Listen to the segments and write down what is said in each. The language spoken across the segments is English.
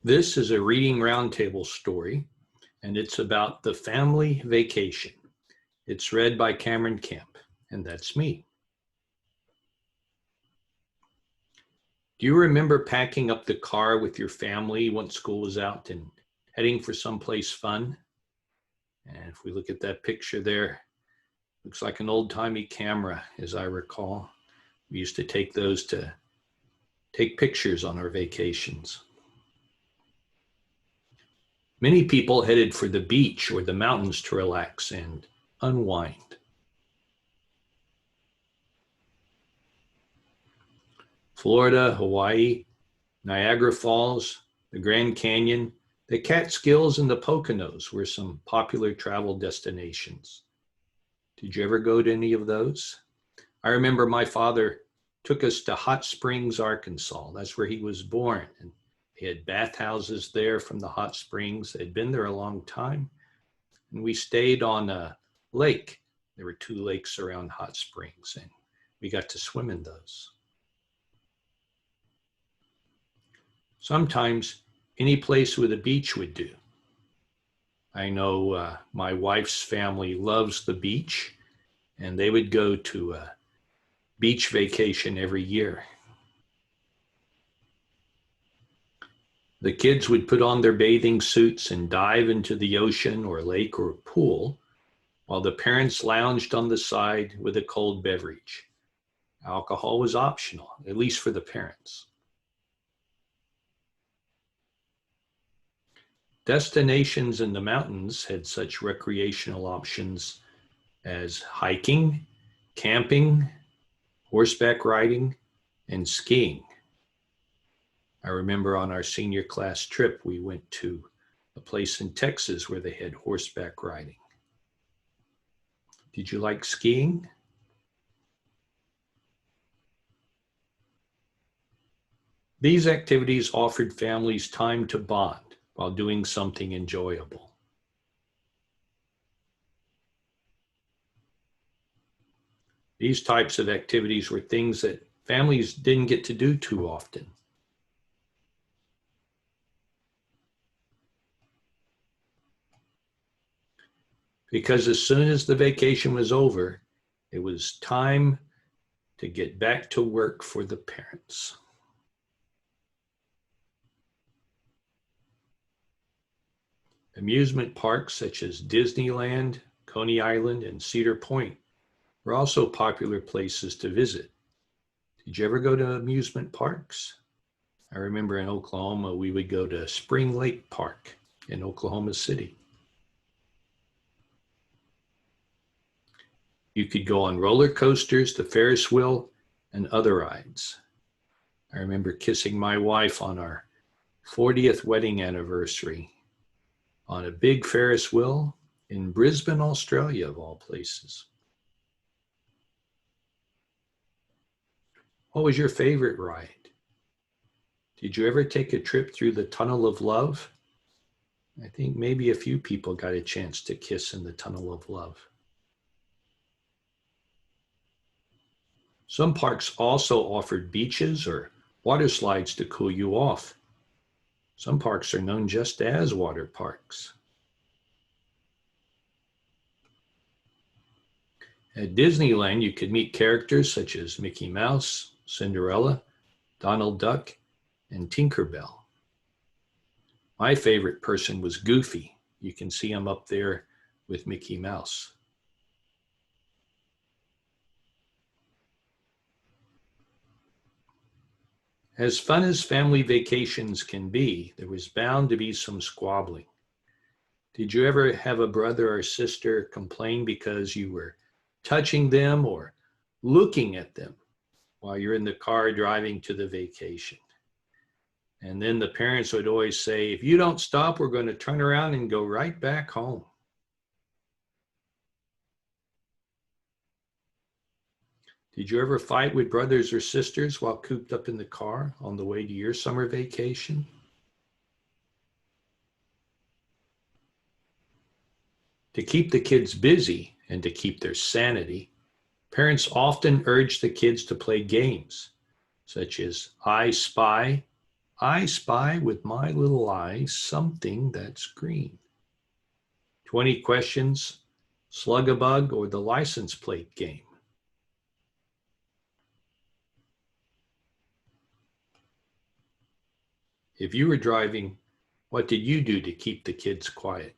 This is a reading roundtable story, and it's about the family vacation. It's read by Cameron Camp, and that's me. Do you remember packing up the car with your family once school was out and heading for someplace fun? And if we look at that picture there, looks like an old-timey camera, as I recall. We used to take those to take pictures on our vacations. Many people headed for the beach or the mountains to relax and unwind. Florida, Hawaii, Niagara Falls, the Grand Canyon, the Catskills, and the Poconos were some popular travel destinations. Did you ever go to any of those? I remember my father took us to Hot Springs, Arkansas. That's where he was born. And they had bathhouses there from the hot springs. They'd been there a long time. And we stayed on a lake. There were 2 lakes around Hot Springs, and we got to swim in those. Sometimes any place with a beach would do. I know my wife's family loves the beach, and they would go to a beach vacation every year. The kids would put on their bathing suits and dive into the ocean or lake or pool, while the parents lounged on the side with a cold beverage. Alcohol was optional, at least for the parents. Destinations in the mountains had such recreational options as hiking, camping, horseback riding, and skiing. I remember on our senior class trip, we went to a place in Texas where they had horseback riding. Did you like skiing? These activities offered families time to bond while doing something enjoyable. These types of activities were things that families didn't get to do too often. Because as soon as the vacation was over, it was time to get back to work for the parents. Amusement parks such as Disneyland, Coney Island, and Cedar Point were also popular places to visit. Did you ever go to amusement parks? I remember in Oklahoma, we would go to Spring Lake Park in Oklahoma City. You could go on roller coasters, the Ferris Wheel, and other rides. I remember kissing my wife on our 40th wedding anniversary on a big Ferris wheel in Brisbane, Australia, of all places. What was your favorite ride? Did you ever take a trip through the Tunnel of Love? I think maybe a few people got a chance to kiss in the Tunnel of Love. Some parks also offered beaches or water slides to cool you off. Some parks are known just as water parks. At Disneyland, you could meet characters such as Mickey Mouse, Cinderella, Donald Duck, and Tinkerbell. My favorite person was Goofy. You can see him up there with Mickey Mouse. As fun as family vacations can be, there was bound to be some squabbling. Did you ever have a brother or sister complain because you were touching them or looking at them while you're in the car driving to the vacation? And then the parents would always say, if you don't stop, we're going to turn around and go right back home. Did you ever fight with brothers or sisters while cooped up in the car on the way to your summer vacation? To keep the kids busy and to keep their sanity, parents often urge the kids to play games such as I Spy I spy with my little eyes something that's green. 20 questions, slug a bug, or the license plate game. If you were driving, what did you do to keep the kids quiet?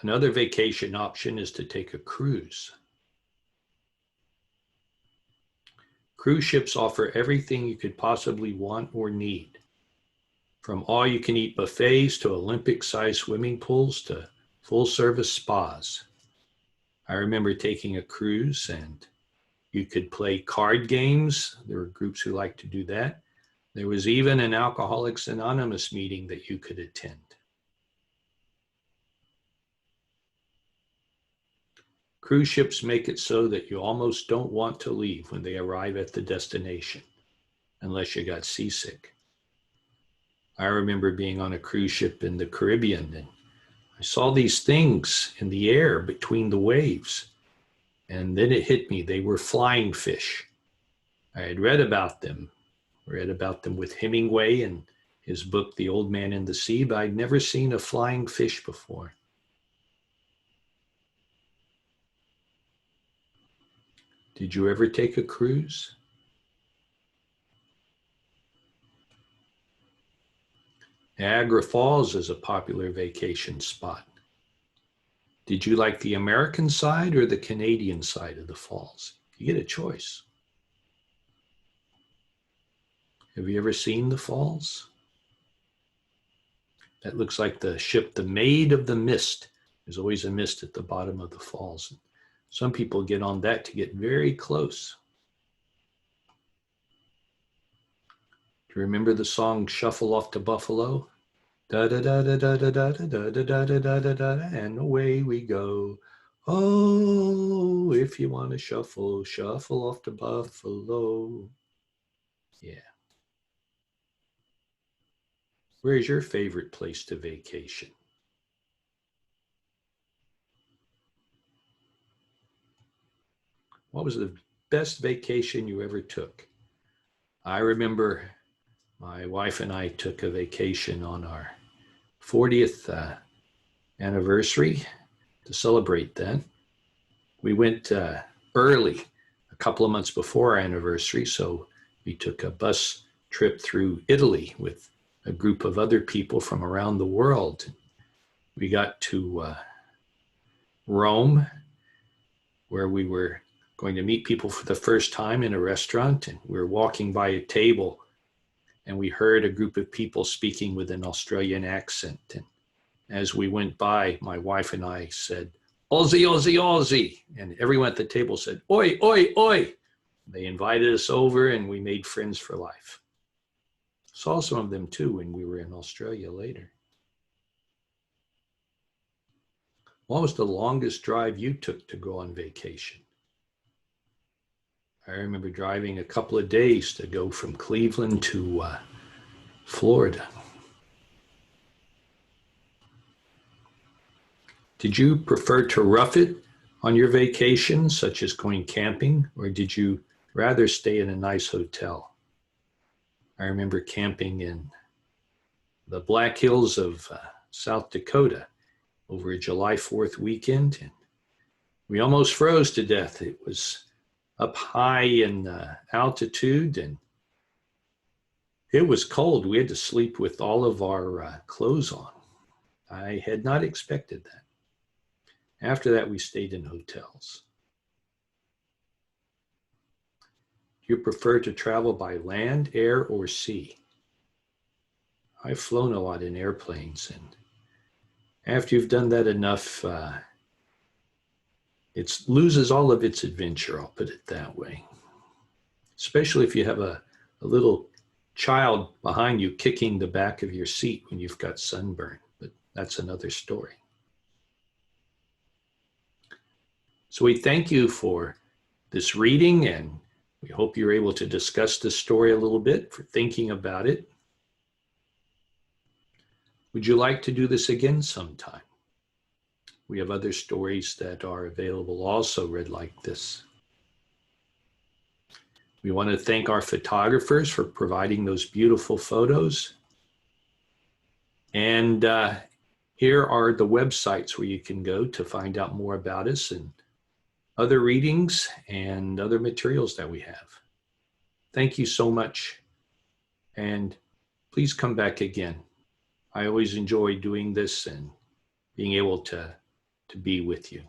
Another vacation option is to take a cruise. Cruise ships offer everything you could possibly want or need, from all-you-can-eat buffets to Olympic-sized swimming pools to full-service spas. I remember taking a cruise and you could play card games. There were groups who liked to do that. There was even an Alcoholics Anonymous meeting that you could attend. Cruise ships make it so that you almost don't want to leave when they arrive at the destination, unless you got seasick. I remember being on a cruise ship in the Caribbean, and I saw these things in the air between the waves. And then it hit me. They were flying fish. I had read about them with Hemingway in his book, The Old Man and the Sea, but I'd never seen a flying fish before. Did you ever take a cruise? Niagara Falls is a popular vacation spot. Did you like the American side or the Canadian side of the falls? You get a choice. Have you ever seen the falls? That looks like the ship, the Maid of the Mist. There's always a mist at the bottom of the falls. Some people get on that to get very close. Do you remember the song Shuffle Off to Buffalo? Da da da da da da da da da da da da da da, and away we go. Oh, if you want to shuffle, shuffle off to Buffalo. Yeah. Where's your favorite place to vacation? What was the best vacation you ever took? I remember my wife and I took a vacation on our 40th anniversary to celebrate that. We went early, a couple of months before our anniversary, so we took a bus trip through Italy with a group of other people from around the world. We got to Rome, where we were going to meet people for the first time in a restaurant, and we were walking by a table and we heard a group of people speaking with an Australian accent. And as we went by, my wife and I said, Aussie, Aussie, Aussie. And everyone at the table said, oi, oi, oi. They invited us over and we made friends for life. Saw some of them too when we were in Australia later. What was the longest drive you took to go on vacation? I remember driving a couple of days to go from Cleveland to Florida. Did you prefer to rough it on your vacation, such as going camping, or did you rather stay in a nice hotel? I remember camping in the Black Hills of South Dakota over a July 4th weekend, and we almost froze to death. It was up high in altitude, and it was cold. We had to sleep with all of our clothes on. I had not expected that. After that, we stayed in hotels. Do you prefer to travel by land, air, or sea? I've flown a lot in airplanes, and after you've done that enough, it loses all of its adventure, I'll put it that way. Especially if you have a little child behind you kicking the back of your seat when you've got sunburn, but that's another story. So we thank you for this reading, and we hope you're able to discuss this story a little bit, for thinking about it. Would you like to do this again sometime? We have other stories that are available also read like this. We want to thank our photographers for providing those beautiful photos. And here are the websites where you can go to find out more about us and other readings and other materials that we have. Thank you so much. And please come back again. I always enjoy doing this and being able to be with you.